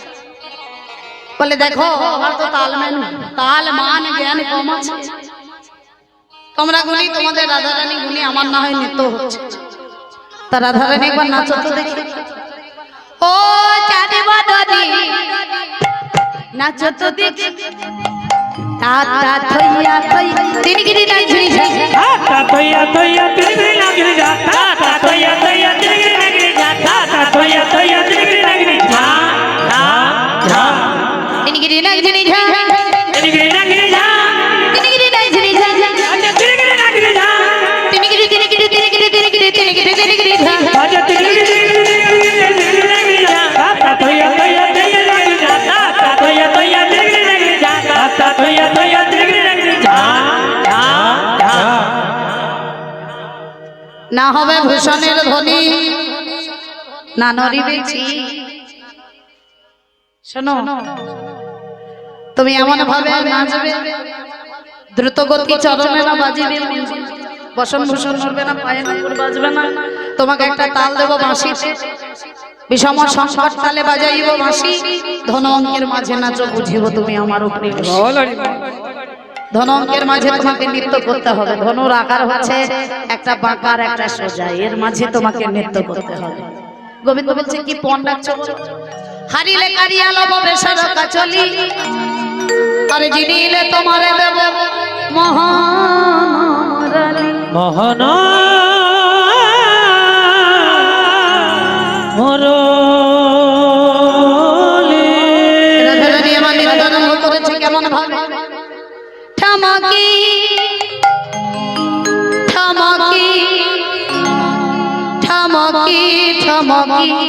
বলে দেখো, আমার তো তাল মান জ্ঞান কম আছে। তোমরা গুনি, তোমাদের রাধারানী গুনি, আমার না হয় নৃত্য হচ্ছে। তা রাধারানী একবার নাচো তো দেখি। ও চাঁদে বাদনি নাচো তো দেখি, তা তা থইয়া থই তিনগিরি নাচি ঝা, তা থইয়া থইয়া তিনগিরি নাচি ঝা, তা থইয়া থইয়া তিনগিরি নাচি ঝা, তা থইয়া থইয়া তিনগিরি নাচি ঝা, ঝা তিনগিরি নাচি ঝা, তিনগিরি নাচি ঝা, তিনগিরি নাচি ঝা, তিনগিরি নাচি ঝা, তিনগিরি তিনগিরি তিনগিরি তিনগিরি তিনগিরি তিনগিরি ঝা, আজ তিনগিরি তিনগিরি নাচি ঝা, তা থইয়া থইয়া তিনগিরি নাচি ঝা, তা থইয়া থইয়া তিনগিরি নাচি ঝা, তা থইয়া থইয়া তিনগিরি নাচি ঝা, ঝা না হবে ভূষণের ধ্বনি, না নড়িবেছি। শোনো, তুমি এমন ভাবে নাচবে, দ্রুত গতি চরণে না বাজিবে, বসন ভূষণ নড়বে না, পায়ে নড়বে বাজবে না। তোমাকে একটা তাল দেবো বাঁশিতে, বিষম সংকট তালে বাজাইব বাঁশি, ধন অঙ্কের মাঝে নাচো, বুঝিব তুমি আমার উপরে। ধন অঙ্কের মাঝে তোমাকে নৃত্য করতে হবে। ধনুর আকার হচ্ছে একটা বাঁকার একটা সোজা, এর মাঝে তোমাকে নৃত্য করতে হবে। গোবিন্দ বলছে কি পণ ডাকছো? হারিলে কারিয়া লব বেসর কাচলি, আরে জিনিলে তোমারে দেব মহান মোহন মুরলী রাধারানী আমার নিবেদন করেছে কেমন ভাবে ঠামাকি ঠামাকি ঠামাকি ঠামাকি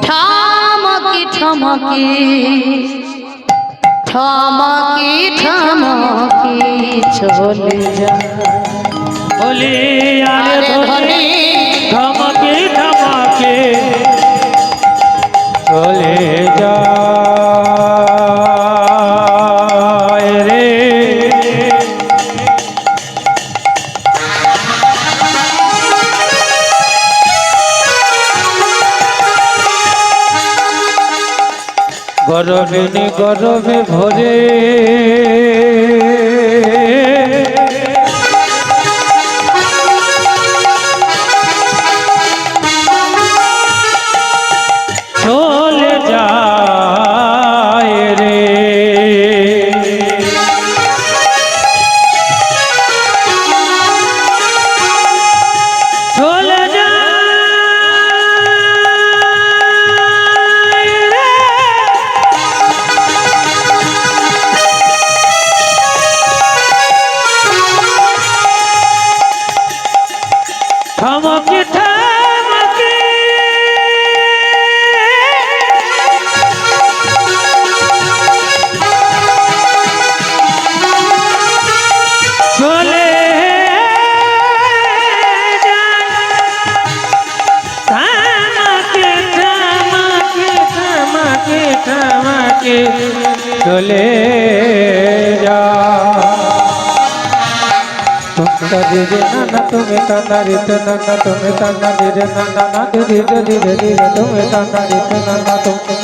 ঠামাকি ঠামাকি ঠামাকি ঠামাকি চলে যা বলি আরে আরে ধনী ধনী ধমকে ধমকে চলে যায় রে গরবে গরবে ভরে চলে যায় রে চলে যায় রে থমকে থমকে চলে থমকে থমকে থমকে থমকে চলে যা ধীরে নানা তুমি তানা রিতে নানা তুমি তানা ধীরে নানা না ধীরে ধীরে ধীরে তুমি তানা রিতে নানা তুমি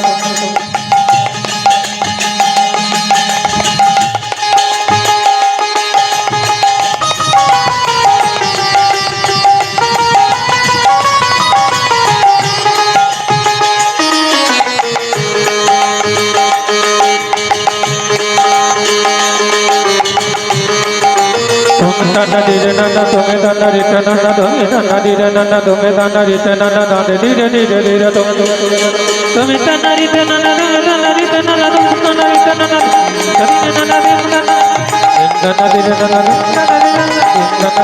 Nana dire nana tume nana rite nana tume nana dire nana tume nana rite nana nana dire dire dire tume nana rite nana nana rite nana tume nana rite nana dire nana dire nana dire nana nana rite nana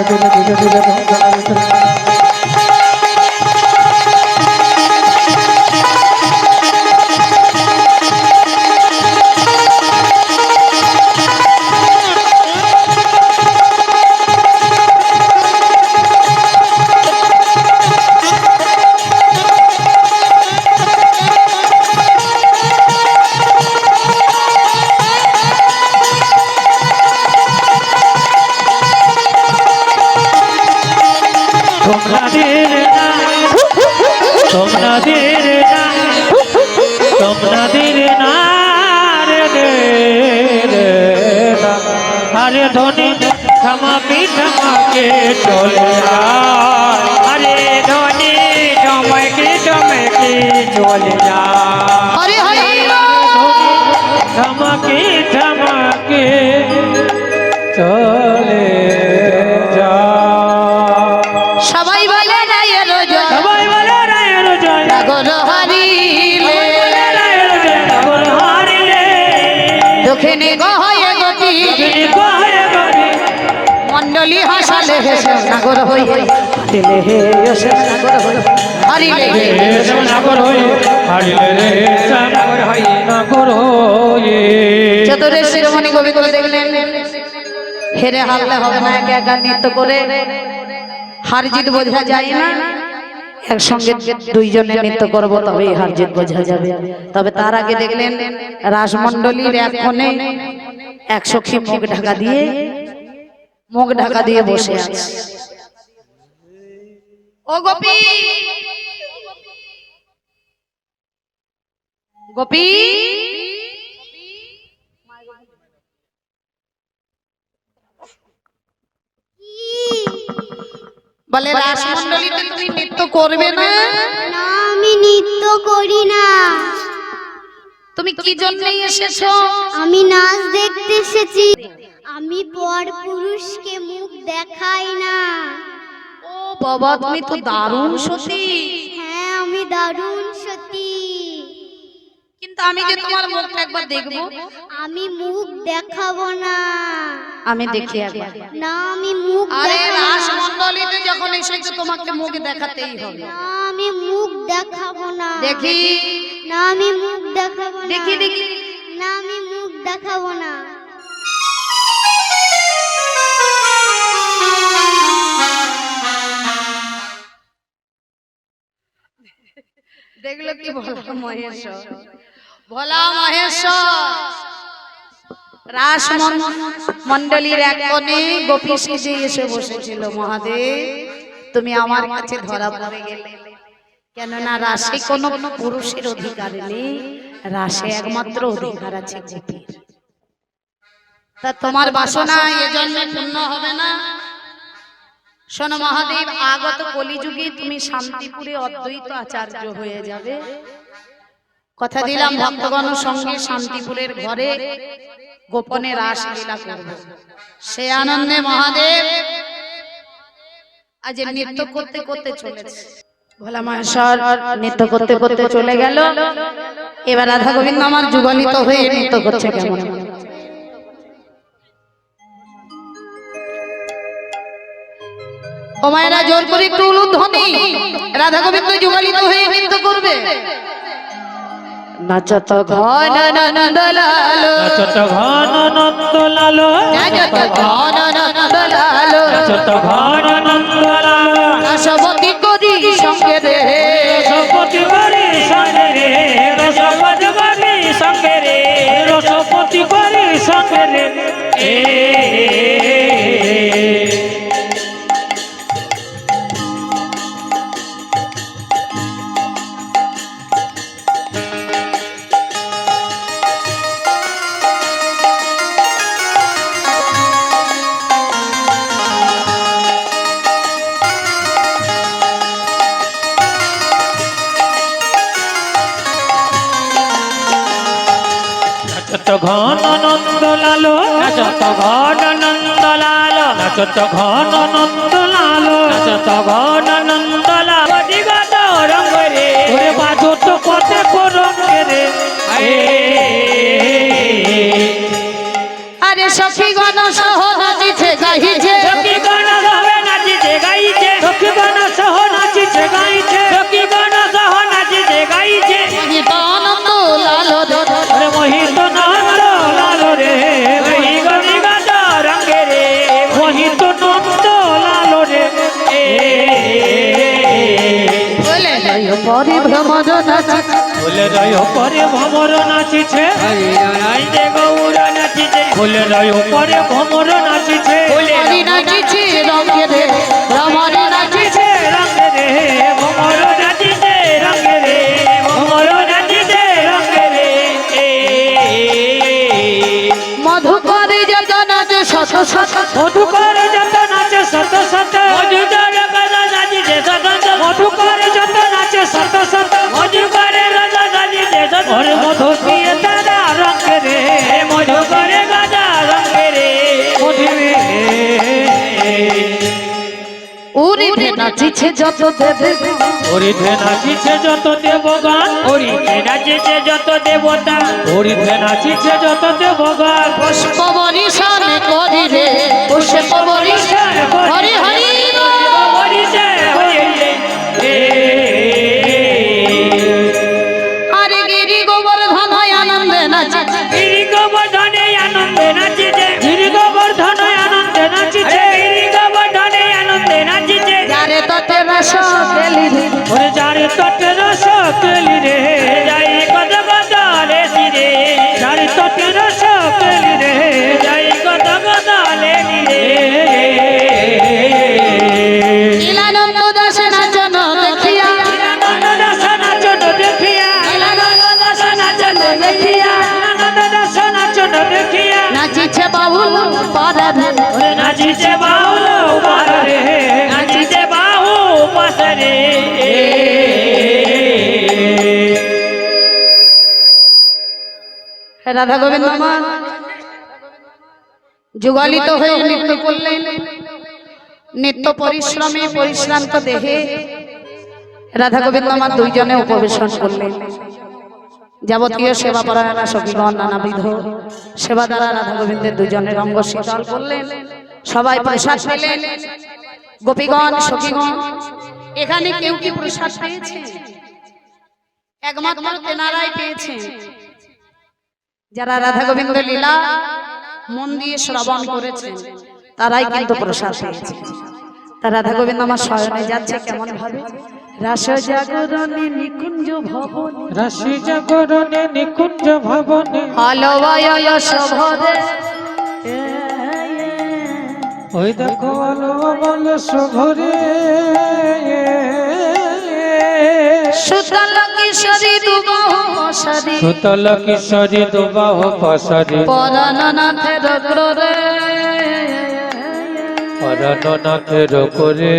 dire dire dire nana rite আরে ধনী ধমকে ধমকে চলে যায় আরে ধনী ধমকে ধমকে চলে যায় হরে হরে ধমকে ধমকে চলে যায় সবাই বলে রায়ের জয় সবাই বলে রায়ের জয় নাগর হারিলে রায়ের জয় নগর হারিলে দক্ষিণে গহয়ে গতি গহে গহে মন্ডলী হাসালে হেসে নাগর হয়ে দিলে হে হেসে নাগর হয়ে হারিলে হে নাগর হয়ে হারিলে রে নাগর হয়ে নাগর হয়ে চতুরে শিরোমণি গোবিন্দ দেখলেন হেরে হারলে হবে না, একা একা নৃত্য করে হার জিত বোঝা যায় না, একসঙ্গে দুইজনে নৃত্য করবো তবেই হার জিত বোঝা যাবে। তবে তার আগে দেখলেন রাসমণ্ডলীর এক কোণে এক সখী মুখ ঢাকা দিয়ে বসে আছে। ও গোপী গোপী বলে রাসমণ্ডলীতে তুমি নৃত্য করবে না? না, আমি নৃত্য করি না। তুমি কি জন্য এসেছো? আমি নাচ দেখতে এসেছি। আমি পর পুরুষকে মুখ দেখাই না। ও বাবা, তুমি তো দারুণ সতী। হ্যাঁ, আমি দারুণ সতী। কিন্তু আমি যে তোমার মুখটা একবার দেখবো। আমি মুখ দেখাবো না। আমি দেখি একবার। না, আমি মুখ আরে দেখাবো না। রাসমণ্ডলীতে যখন এসেছো তোমাকে মুখ দেখাতেই হবে। না, আমি মুখ দেখাবো না। দেখি না, আমি মুখ দেখাবো না। দেখি দেখি। না, আমি মুখ দেখাবো না। দেখলো কি ভোলা মহেশ্বর, ভোলা মহেশ্বর রাস মণ্ডলীর এক কোণে গোপী সেজে এসে বসেছিল। মহাদেব, তুমি আমার কাছে ধরা পড়ে গেলে, কেননা রাসে কোনো পুরুষের অধিকার নেই, রাসে একমাত্র অধিকার আছে গোপীর। তা তোমার বাসনা এজন্য পূর্ণ হবে না। শোনো মহাদেব, আগত কলিযুগে তুমি শান্তিপুরে অদ্বৈত আচার্য হয়ে যাবে। কথা দিলাম, ভক্তগণ সঙ্গে শান্তিপুরের ঘরে গোপনে রাস লীলা করবে। সে আনন্দে মহাদেব আজ নৃত্য করতে করতে চলেছে। ভোলা মহেশ্বর নৃত্য করতে করতে চলে গেল। এবার রাধা গোবিন্দ আমার যুগলিত হয়ে নৃত্য করছে কেমন। ও মায়েরা, জোর করে একটু উলুধ্বনি, রাধা গোবিন্দ যুগলিত হয়ে নৃত্য করবে। নাচত ঘন নন্দলালো, নাচত ঘন নন্দলালো, নাচত ঘন নন্দলালো, নাচত ঘন নন্দলালো, রসবতী করি সঙ্গে রে, রসপতি করি সঙ্গে রে, রসপতি করি সঙ্গে রে, রসপতি করি সঙ্গে রে। নাচত ঘন নন্দলালো, নাচত ঘন নন্দলালো, নাচত ঘন নন্দলালো, নাচত ঘন নন্দলালো, দিগত রঙ্গ রে, ওরে বাজত কতে রঙ্গ রে। আরে সখীগণ সহ নাচিছে গাইছে, সখীগণ সহ নাচিছে গাইছে, সখীগণ সহ নাচিছে গাইছে, সখীগণ সহ নাচিছে গাইছে। মোহিত আনন্দ লালো ওরে মোহিত নন্দ লালো রে, দিগত রঙ্গ রে, মোহিত নন্দ লালো রে। বলে জয় পরিভ্রমণ নাচিছে, বলে রয় পরে ভ্রমর নাচিছে, আইতে গৌর নাচিছে, বলে রয় পরে ভ্রমর নাচিছে, হরি নাচিছে রঙে রে, রমণী নাচিছে রঙে রে, ভ্রমর নাচিছে রঙে রে, ভ্রমর নাচিছে রঙে রে। মধু করে যত নাচে শত শত, মধু করে যত নাচে শত শত, মধু করে রাজা নাচিছে শত শত, মধু করে যত নাচে শত শত, মধু করে রাজা নাচিছে শত। ওরে মধু দিয়ে দাদা রঙে রে, মধু করে গাদা রঙে রে, মধু উড়িতে নাচিছে যত দেবে, হরিধে নাচিছে যত দেবগান, হরিধে নাচিছে যত দেবতা, হরিধে নাচিছে যত দেবগান। পুষ্প বরিশান করি রে, পুষ্প বরিশান হরি হরি হরে গিরি গোবর্ধন আনন্দে নাচিছে, গিরি গোবর্ধনে আনন্দে নাচিছে, গিরি গোবর্ধনে আনন্দে নাচিছে, গিরি গোবর্ধনে আনন্দে নাচিছে। যারে ততে রস খেলি রে, ওরে যারে তটে রস কেলি রে, যাই কত কত লেসি রে, যারে তটে রস কেলি রে, যাই কত কত লেসি রে। নীলানন্দ দাস নাচন দেখিয়া, আনন্দ দাস নাচন দেখিয়া, নীলানন্দ দাস নাচন দেখিয়া, আনন্দ দাস নাচন দেখিয়া, নাচিছে বাউল পারে, ওরে নাচিছে বাউল পারে, নাচিছে বাহু পাশে। রাধা গোবিন্দ আমার যুগলিত হয়ে নৃত্য করলেন। নিত্য পরিশ্রমে পরিশ্রান্ত দেহে রাধা গোবিন্দ আমার দুইজনে উপবেশন করলেন। যাবতীয় সেবা পরায়ণা সখীগণ নানাবিধ সেবা দ্বারা রাধা গোবিন্দের দুজনের অঙ্গ শীতল করলেন। সবাই প্রসাদ পেলেন। গোপীগণ সখীগণ এখানে কেউ কি প্রসাদ পেয়েছে? একমাত্র তেনারাই পেয়েছেন যারা রাধা গোবিন্দ লীলা মন দিয়ে শ্রবণ করেছেন, তারাই কিন্তু প্রসাদ পেয়েছে। তা রাধা গোবিন্দ আমার শয়নে যাচ্ছে কেমন ভাবে? রাস জাগরণে নিকুঞ্জ ভবনে, রাস জাগরণে নিকুঞ্জ ভবনে, অলবায়ল শোভরে ওই দেখো অলবল শোভরে, সুতল কিশোরী দুবাহ পশারি, সুতল কিশোরী দুবাহ পশারি, পরাণনাথের অগ্রে পরাণনাথের করে,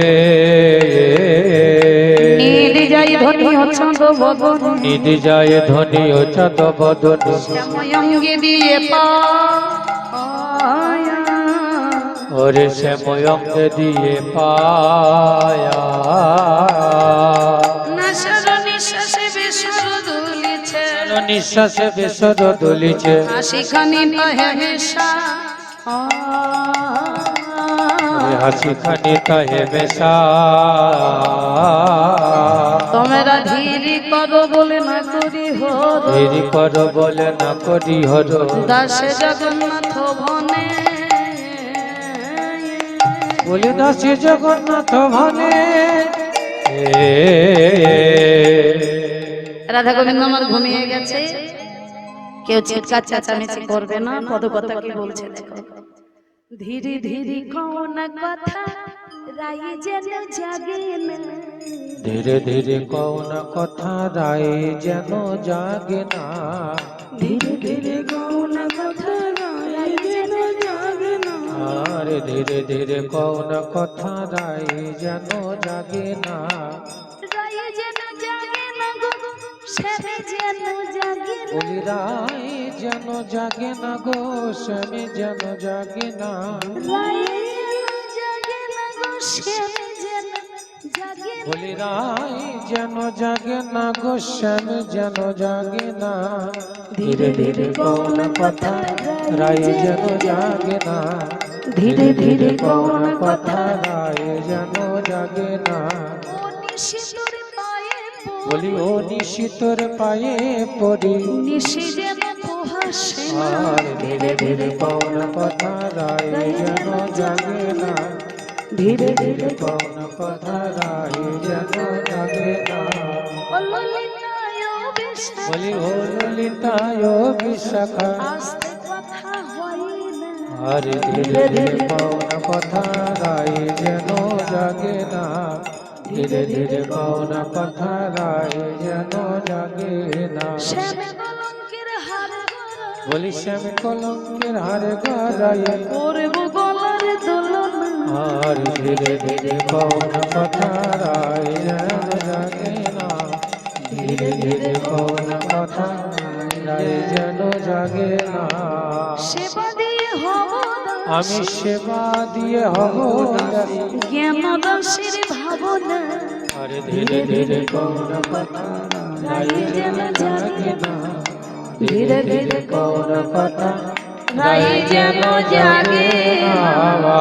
নীল যাই ধনী ও চাঁদ বদন, নিধি যায় ধনী ও চাঁদ বদন, শ্যাময়ঙ্গে দিয়ে পায়া, ওরে শ্যাময়ঙ্গে দিয়ে পায়া, নাসার নিঃশ্বাসে বেসর দুলিছে, নিঃশ্বাসে বেসর দুলিছে, হাসিখানি হেমেশা হাসি খানি তাহে মেশা, তোমরা ধীরে করো বলে না করি হর, দেরি কর বলে না করি হর, দাসে জগন্নাথ ভনে, বলি দাসী জগন্নাথ ভনে। রাধা গোবিন্দ আমার ঘুমিয়ে গেছে। কেউ চিৎকার চেঁচামেচি করবে না। পদকথা কি বলছে দেখো। ধীরে ধীরে কোন কথা রাই যেন জাগে না, ধীরে ধীরে কোন কথা রায় যেন জাগে না, ধীরে ধীরে কোন কথা রাই যেন জাগে না, আরে ধীরে ধীরে কোন কথা রায় যেন জাগে না, রাই যেন জাগে না গো শ্যামে যেন জাগে না, বলি রায় যেন জাগে না গো শ্যামে যেন জাগে না, রাই যেন জাগে না গো শ্যামে যেন জাগে না, বলি রায় যেন জাগে না গো শ্যামে যেন জাগে না, ধীরে ধীরে কোন কথা রায় যেন জাগে না, ধীরে ধীরে কোন কথা রায় যেন জাগে না, বলি ও নিশিতর পায়ে পড়ি, নিশি যেন পোহাসে আর ধীরে ধীরে কোন কথা রায় যেন জাগে না, ধীরে ধীরে কোন কথা রায় যেন জাগে না, বলি ও ললিতায় বিশাখা, আস্তে কথা হয় না, আর ধীরে ধীরে কোন কথা রায় যেন জাগে না, ধীরে ধীরে কোন কথা রায় যেন জাগে না, শ্যামে কলঙ্কের হারে গড়া, বলি শ্যাম কলঙ্কের হারে গড়ায়, করব গলার দোলনা, আর ধীরে ধীরে কোন কথা রায় যেন জাগে না, ধীরে ধীরে কোন কথা রায় যেন জাগে না, সেবা দিয়ে হব দাস, আমি সেবা দিয়ে হব দাস, জ্ঞান দাসের ভাবনা, আরে ধীরে ধীরে কোন কথা রায় যেন জাগে না, ধীরে ধীরে কোন কথা রায় যেন জাগে না।